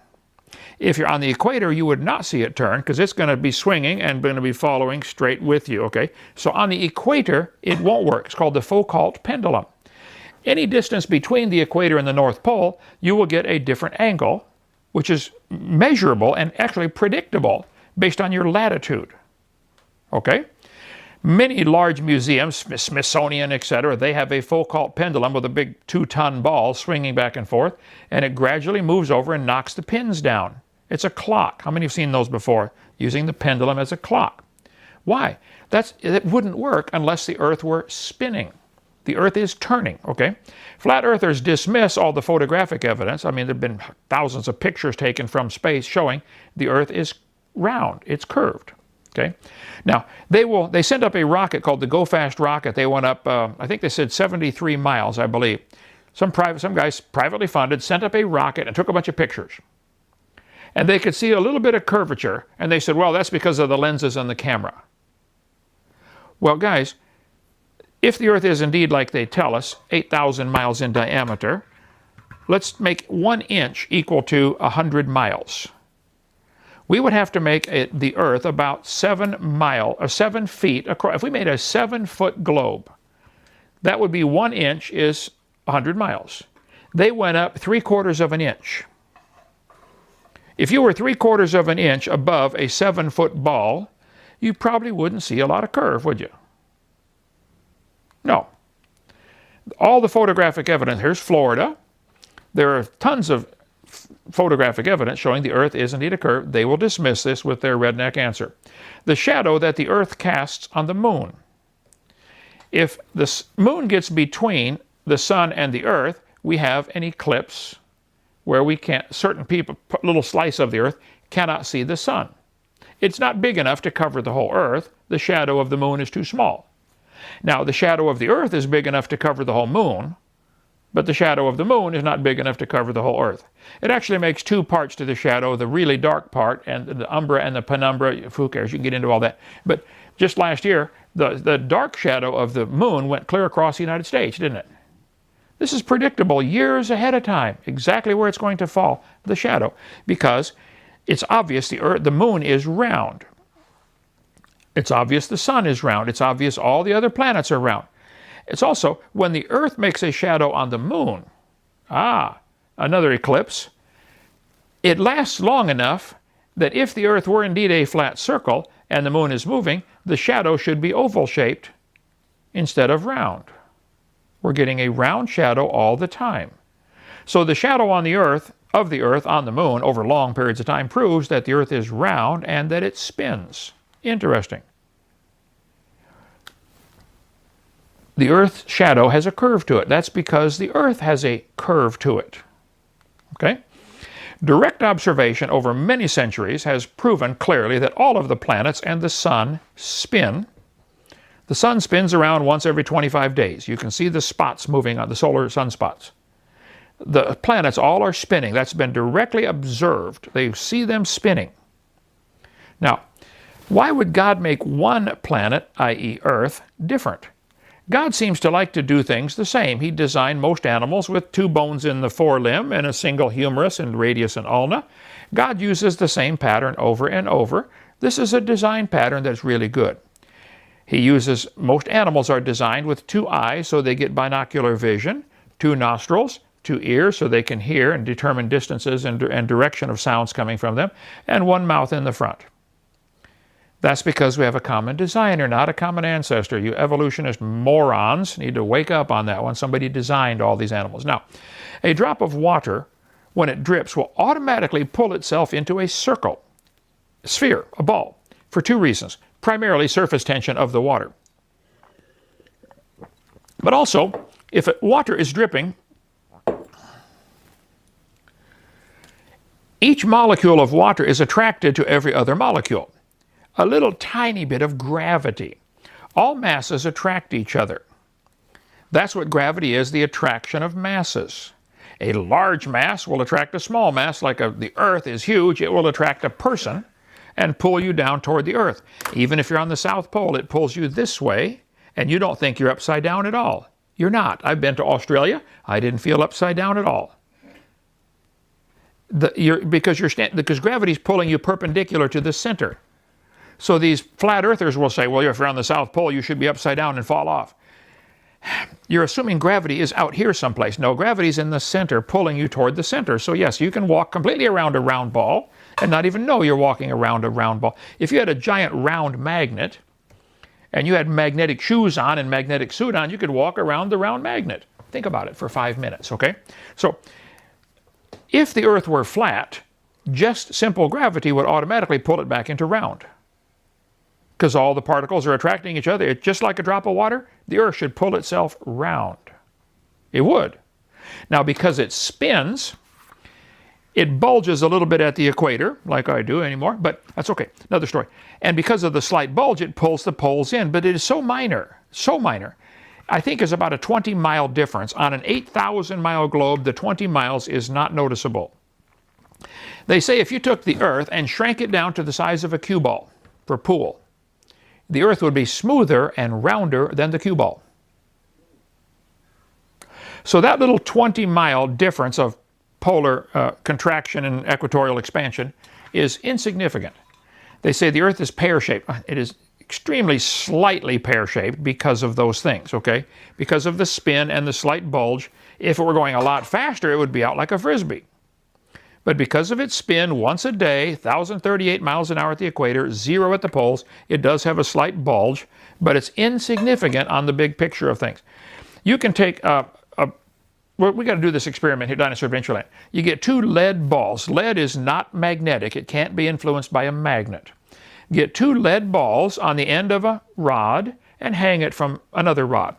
If you're on the equator, you would not see it turn because it's going to be swinging and going to be following straight with you, okay? So on the equator, it won't work. It's called the Foucault pendulum. Any distance between the equator and the North Pole, you will get a different angle, which is measurable and actually predictable based on your latitude, okay? Many large museums, Smithsonian, etc., they have a Foucault pendulum with a big 2-ton ball swinging back and forth, and it gradually moves over and knocks the pins down. It's a clock. How many have seen those before? Using the pendulum as a clock. Why? It wouldn't work unless the Earth were spinning. The Earth is turning, okay? Flat Earthers dismiss all the photographic evidence. I mean, there have been thousands of pictures taken from space showing the Earth is round. It's curved. Okay. Now, they sent up a rocket called the Go Fast rocket. They went up, I think they said 73 miles, I believe. Some guys privately funded sent up a rocket and took a bunch of pictures. And they could see a little bit of curvature, and they said, well, that's because of the lenses on the camera. Well, guys, if the Earth is indeed like they tell us, 8,000 miles in diameter, let's make 1 inch equal to 100 miles. We would have to make the Earth about 7 feet across. If we made a 7-foot globe, that would be 1 inch is 100 miles. They went up 3/4 of an inch. If you were 3/4 of an inch above a 7-foot ball, you probably wouldn't see a lot of curve, would you? No. All the photographic evidence, here's Florida. There are tons of photographic evidence showing the Earth is indeed a curve. They will dismiss this with their redneck answer. The shadow that the Earth casts on the moon. If the moon gets between the sun and the Earth, we have an eclipse where certain people, a little slice of the Earth, cannot see the sun. It's not big enough to cover the whole Earth. The shadow of the moon is too small. Now, the shadow of the Earth is big enough to cover the whole moon, but the shadow of the moon is not big enough to cover the whole Earth. It actually makes 2 parts to the shadow, the really dark part and the umbra and the penumbra. Who cares? You can get into all that. But just last year, the dark shadow of the moon went clear across the United States, didn't it? This is predictable years ahead of time, exactly where it's going to fall, the shadow, because it's obvious the moon is round. It's obvious the sun is round. It's obvious all the other planets are round. It's also, when the Earth makes a shadow on the moon, another eclipse, it lasts long enough that if the Earth were indeed a flat circle and the moon is moving, the shadow should be oval-shaped instead of round. We're getting a round shadow all the time. So the shadow on the Earth, of the Earth on the Moon over long periods of time proves that the Earth is round and that it spins. Interesting. The Earth's shadow has a curve to it. That's because the Earth has a curve to it. Okay? Direct observation over many centuries has proven clearly that all of the planets and the Sun spin. The Sun spins around once every 25 days. You can see the spots moving on the solar sunspots. The planets all are spinning. That's been directly observed. They see them spinning. Now, why would God make one planet, i.e. Earth, different? God seems to like to do things the same. He designed most animals with 2 bones in the forelimb and a single humerus and radius and ulna. God uses the same pattern over and over. This is a design pattern that's really good. Most animals are designed with 2 eyes so they get binocular vision, 2 nostrils, 2 ears so they can hear and determine distances and direction of sounds coming from them, and 1 mouth in the front. That's because we have a common designer, not a common ancestor. You evolutionist morons need to wake up on that one. Somebody designed all these animals. Now, a drop of water, when it drips, will automatically pull itself into a circle, a sphere, a ball, for 2 reasons. Primarily surface tension of the water. But also, if water is dripping, each molecule of water is attracted to every other molecule. A little tiny bit of gravity. All masses attract each other. That's what gravity is, the attraction of masses. A large mass will attract a small mass, like the Earth is huge, it will attract a person and pull you down toward the Earth. Even if you're on the South Pole, it pulls you this way, and you don't think you're upside down at all. You're not. I've been to Australia. I didn't feel upside down at all. Because gravity's pulling you perpendicular to the center. So these flat earthers will say, well, if you're on the South Pole, you should be upside down and fall off. You're assuming gravity is out here someplace. No, gravity's in the center, pulling you toward the center. So yes, you can walk completely around a round ball and not even know you're walking around a round ball. If you had a giant round magnet and you had magnetic shoes on and magnetic suit on, you could walk around the round magnet. Think about it for 5 minutes, okay? So if the Earth were flat, just simple gravity would automatically pull it back into round. Because all the particles are attracting each other. It's just like a drop of water, the Earth should pull itself round. It would. Now, because it spins, it bulges a little bit at the equator, like I do anymore, but that's okay. Another story. And because of the slight bulge, it pulls the poles in, but it is so minor, so minor. I think it's about a 20-mile difference. On an 8,000-mile globe, the 20 miles is not noticeable. They say if you took the Earth and shrank it down to the size of a cue ball for pool, the Earth would be smoother and rounder than the cue ball. So that little 20-mile difference of polar contraction and equatorial expansion is insignificant. They say the Earth is pear-shaped. It is extremely slightly pear-shaped because of those things, okay? Because of the spin and the slight bulge. If it were going a lot faster, it would be out like a Frisbee. But because of its spin once a day, 1,038 miles an hour at the equator, 0 at the poles, it does have a slight bulge, but it's insignificant on the big picture of things. You can take we got to do this experiment here, Dinosaur Adventureland. You get 2 lead balls. Lead is not magnetic. It can't be influenced by a magnet. Get 2 lead balls on the end of a rod and hang it from another rod.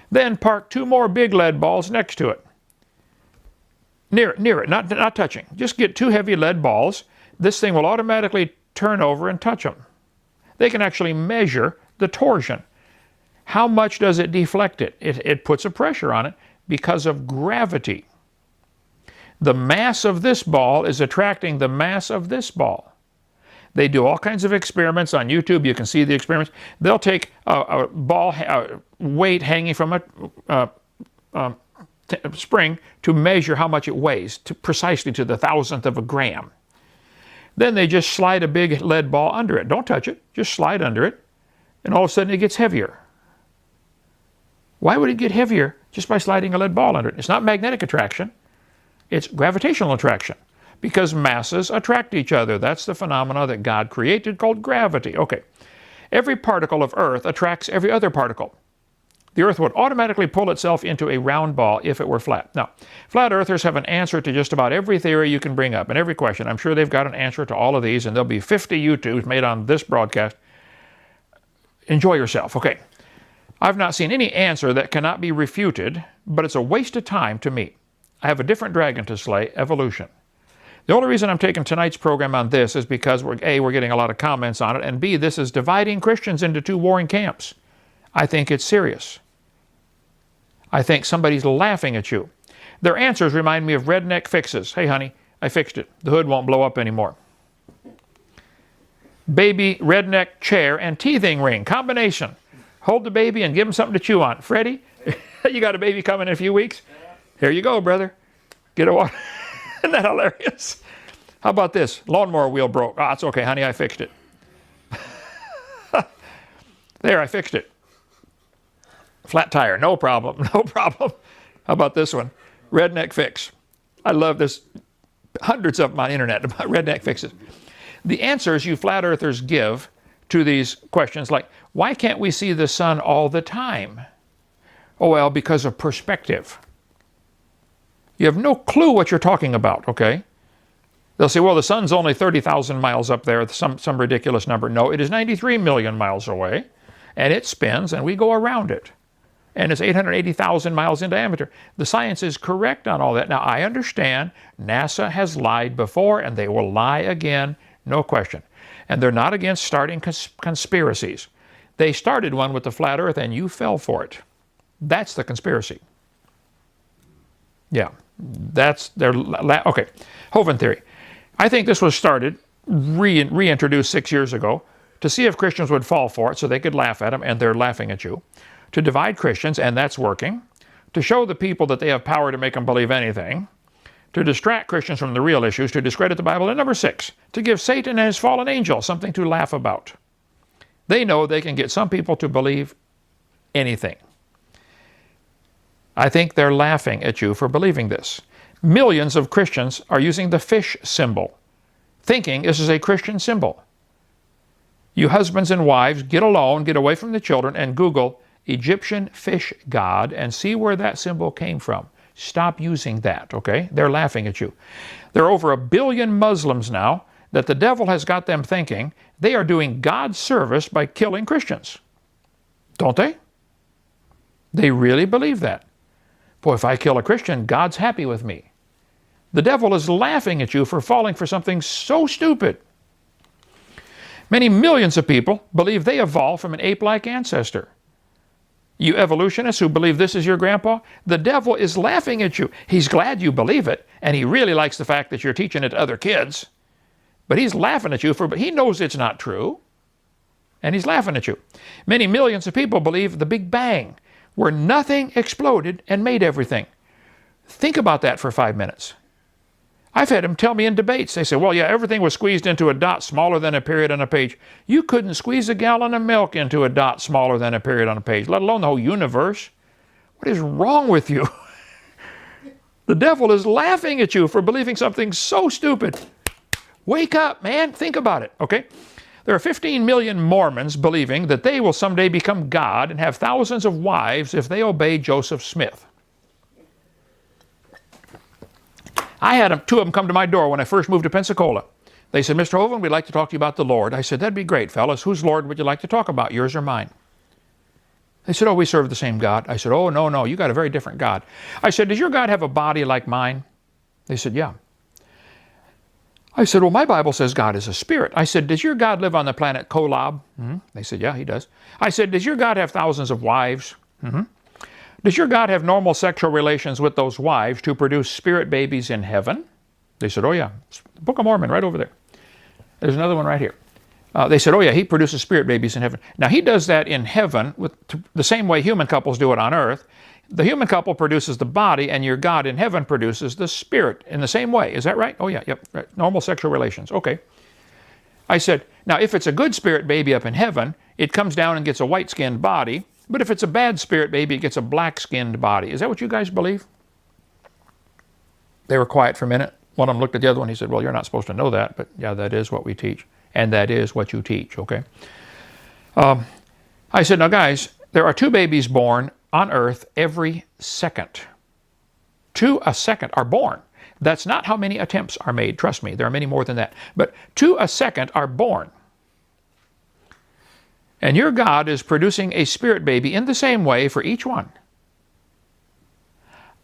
Then park 2 more big lead balls next to it. Near it, not touching. Just get 2 heavy lead balls. This thing will automatically turn over and touch them. They can actually measure the torsion. How much does it deflect it? It puts a pressure on it because of gravity. The mass of this ball is attracting the mass of this ball. They do all kinds of experiments on YouTube. You can see the experiments. They'll take a ball weight hanging from a spring to measure how much it weighs, precisely to the 1,000th of a gram. Then they just slide a big lead ball under it. Don't touch it. Just slide under it. And all of a sudden it gets heavier. Why would it get heavier just by sliding a lead ball under it? It's not magnetic attraction. It's gravitational attraction. Because masses attract each other. That's the phenomena that God created called gravity. Okay. Every particle of Earth attracts every other particle. The Earth would automatically pull itself into a round ball if it were flat. Now, flat earthers have an answer to just about every theory you can bring up and every question. I'm sure they've got an answer to all of these, and there'll be 50 YouTubes made on this broadcast. Enjoy yourself. Okay. I've not seen any answer that cannot be refuted, but it's a waste of time to me. I have a different dragon to slay, evolution. The only reason I'm taking tonight's program on this is because, A, we're getting a lot of comments on it, and B, this is dividing Christians into two warring camps. I think it's serious. I think somebody's laughing at you. Their answers remind me of redneck fixes. Hey, honey, I fixed it. The hood won't blow up anymore. Baby redneck chair and teething ring combination. Hold the baby and give him something to chew on. Freddie, you got a baby coming in a few weeks? Here you go, brother. Get a water. Isn't that hilarious? How about this? Lawnmower wheel broke. Ah, it's okay, honey, I fixed it. There, I fixed it. Flat tire, no problem, no problem. How about this one? Redneck fix. I love this. Hundreds of them on the internet about redneck fixes. The answers you flat earthers give to these questions, like, why can't we see the sun all the time? Oh, well, because of perspective. You have no clue what you're talking about, okay? They'll say, well, the sun's only 30,000 miles up there, some ridiculous number. No, it is 93 million miles away, and it spins, and we go around it. And it's 880,000 miles in diameter. The science is correct on all that. Now, I understand NASA has lied before, and they will lie again, no question. And they're not against starting conspiracies. They started one with the flat earth, and you fell for it. That's the conspiracy. Yeah, that's their... Okay, Hovind theory. I think this was started, reintroduced 6 years ago, to see if Christians would fall for it so they could laugh at them, and they're laughing at you. To divide Christians, and that's working. To show the people that they have power to make them believe anything. To distract Christians from the real issues, to discredit the Bible. And number 6, to give Satan and his fallen angel something to laugh about. They know they can get some people to believe anything. I think they're laughing at you for believing this. Millions of Christians are using the fish symbol, thinking this is a Christian symbol. You husbands and wives, get alone, get away from the children, and Google Egyptian fish god and see where that symbol came from. Stop using that, okay? They're laughing at you. There are over 1 billion Muslims now that the devil has got them thinking they are doing God's service by killing Christians. Don't they? They really believe that. Boy, if I kill a Christian, God's happy with me. The devil is laughing at you for falling for something so stupid. Many millions of people believe they evolved from an ape-like ancestor. You evolutionists who believe this is your grandpa, the devil is laughing at you. He's glad you believe it, and he really likes the fact that you're teaching it to other kids. But he's laughing at you but he knows it's not true. And he's laughing at you. Many millions of people believe the Big Bang, where nothing exploded and made everything. Think about that for 5 minutes. I've had them tell me in debates, they say, well, yeah, everything was squeezed into a dot smaller than a period on a page. You couldn't squeeze a gallon of milk into a dot smaller than a period on a page, let alone the whole universe. What is wrong with you? The devil is laughing at you for believing something so stupid. Wake up, man. Think about it, okay? There are 15 million Mormons believing that they will someday become God and have thousands of wives if they obey Joseph Smith. I had 2 of them come to my door when I first moved to Pensacola. They said, Mr. Hovind, we'd like to talk to you about the Lord. I said, that'd be great, fellas. Whose Lord would you like to talk about, yours or mine? They said, oh, we serve the same God. I said, oh, no, you got a very different God. I said, does your God have a body like mine? They said, yeah. I said, well, my Bible says God is a spirit. I said, does your God live on the planet Kolob? They said, yeah, he does. I said, does your God have thousands of wives? Does your God have normal sexual relations with those wives to produce spirit babies in heaven? They said, oh yeah, the Book of Mormon right over there. There's another one right here. They said, oh yeah, he produces spirit babies in heaven. Now he does that in heaven with the same way human couples do it on earth. The human couple produces the body and your God in heaven produces the spirit in the same way. Is that right? Oh yeah, yep, right. Normal sexual relations. Okay. I said, now if it's a good spirit baby up in heaven, it comes down and gets a white-skinned body. But if it's a bad spirit baby, it gets a black-skinned body. Is that what you guys believe? They were quiet for a minute. One of them looked at the other one. He said, well, you're not supposed to know that, but yeah, that is what we teach. And that is what you teach, okay? I said, now guys, there are 2 babies born on earth every second. 2 a second are born. That's not how many attempts are made. Trust me, there are many more than that. But 2 a second are born. And your God is producing a spirit baby in the same way for each one.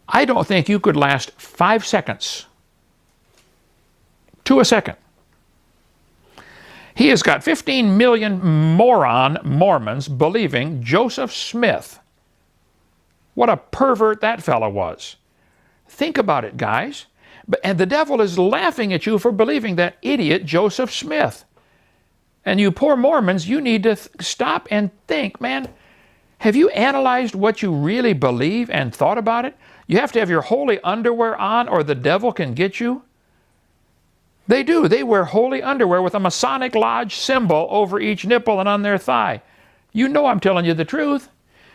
I don't think you could last 5 seconds. 2 a second. He has got 15 million moron Mormons believing Joseph Smith. What a pervert that fellow was. Think about it, guys. And the devil is laughing at you for believing that idiot Joseph Smith. And you poor Mormons, you need to stop and think, man, have you analyzed what you really believe and thought about it? You have to have your holy underwear on or the devil can get you. They do. They wear holy underwear with a Masonic Lodge symbol over each nipple and on their thigh. You know I'm telling you the truth.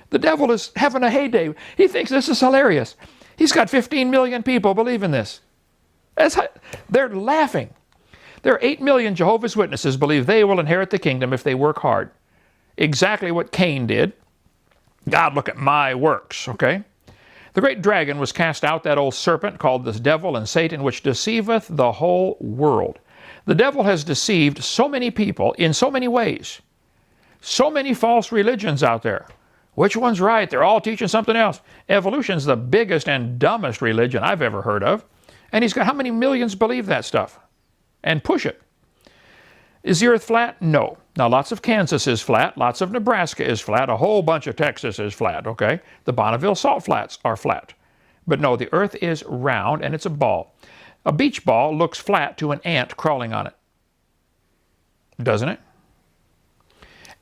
The devil is having a heyday. He thinks this is hilarious. He's got 15 million people believing this. They're laughing. There are 8 million Jehovah's Witnesses believe they will inherit the kingdom if they work hard. Exactly what Cain did. God, look at my works, okay? The great dragon was cast out, that old serpent called the devil and Satan, which deceiveth the whole world. The devil has deceived so many people in so many ways. So many false religions out there. Which one's right? They're all teaching something else. Evolution's the biggest and dumbest religion I've ever heard of. And he's got how many millions believe that stuff? And push it. Is the earth flat? No. Now, lots of Kansas is flat. Lots of Nebraska is flat. A whole bunch of Texas is flat, okay? The Bonneville Salt Flats are flat. But no, the earth is round and it's a ball. A beach ball looks flat to an ant crawling on it. Doesn't it?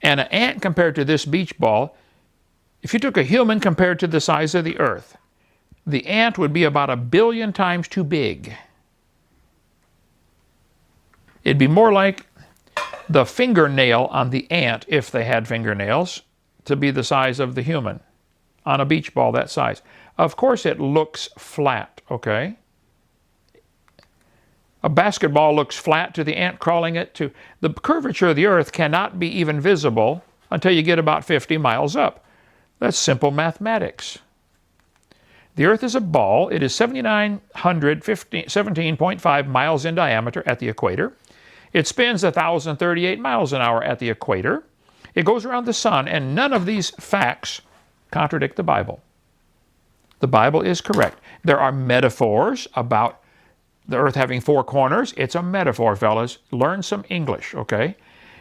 And an ant compared to this beach ball, if you took a human compared to the size of the earth, the ant would be about 1 billion times too big. It'd be more like the fingernail on the ant, if they had fingernails, to be the size of the human on a beach ball that size. Of course it looks flat, okay? A basketball looks flat to the ant crawling it to. The curvature of the earth cannot be even visible until you get about 50 miles up. That's simple mathematics. The earth is a ball. It is 7,917.5 miles in diameter at the equator. It spins 1,038 miles an hour at the equator. It goes around the sun, and none of these facts contradict the Bible. The Bible is correct. There are metaphors about the earth having 4 corners. It's a metaphor, fellas. Learn some English, okay?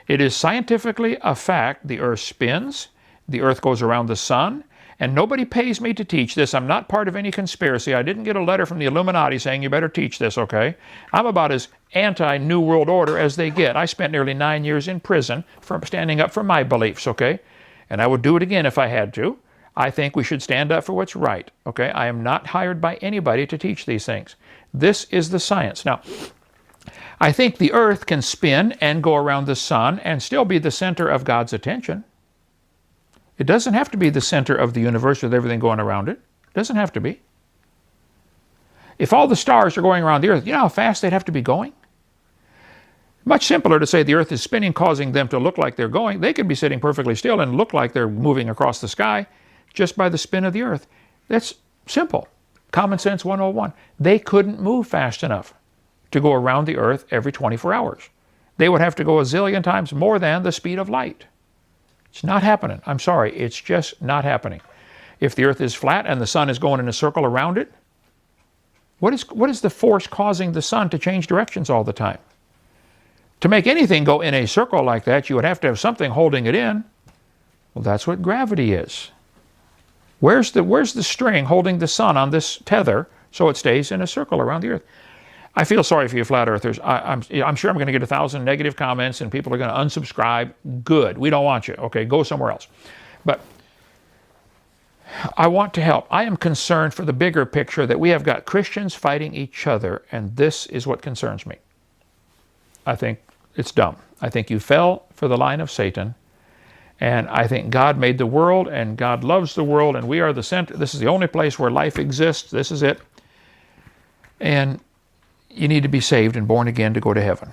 It is scientifically a fact the earth spins, the earth goes around the sun, and nobody pays me to teach this. I'm not part of any conspiracy. I didn't get a letter from the Illuminati saying you better teach this, okay? I'm about as anti-New World Order as they get. I spent nearly 9 years in prison for standing up for my beliefs, okay? And I would do it again if I had to. I think we should stand up for what's right, okay? I am not hired by anybody to teach these things. This is the science. Now, I think the earth can spin and go around the sun and still be the center of God's attention. It doesn't have to be the center of the universe with everything going around it. It doesn't have to be. If all the stars are going around the earth, you know how fast they'd have to be going? Much simpler to say the earth is spinning, causing them to look like they're going. They could be sitting perfectly still and look like they're moving across the sky just by the spin of the earth. That's simple. Common sense 101. They couldn't move fast enough to go around the earth every 24 hours. They would have to go a zillion times more than the speed of light. It's not happening. I'm sorry. It's just not happening. If the earth is flat and the sun is going in a circle around it, what is the force causing the sun to change directions all the time? To make anything go in a circle like that, you would have to have something holding it in. Well, that's what gravity is. Where's the string holding the sun on this tether so it stays in a circle around the earth? I feel sorry for you flat earthers. I'm sure I'm going to get 1,000 negative comments and people are going to unsubscribe. Good. We don't want you. Okay, go somewhere else. But I want to help. I am concerned for the bigger picture that we have got Christians fighting each other, and this is what concerns me. I think it's dumb. I think you fell for the line of Satan, and I think God made the world, and God loves the world, and we are the center. This is the only place where life exists. This is it. And you need to be saved and born again to go to heaven.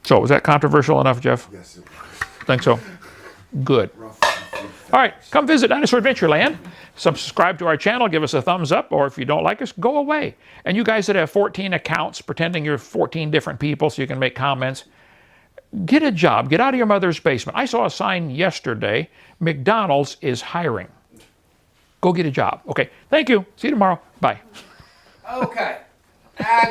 So, was that controversial enough, Jeff? Yes, it was. Think so? Good. Rough. All right, come visit Dinosaur Adventureland. Subscribe to our channel, give us a thumbs up, or if you don't like us, go away. And you guys that have 14 accounts, pretending you're 14 different people so you can make comments, get a job. Get out of your mother's basement. I saw a sign yesterday, McDonald's is hiring. Go get a job. Okay, thank you. See you tomorrow. Bye. Okay.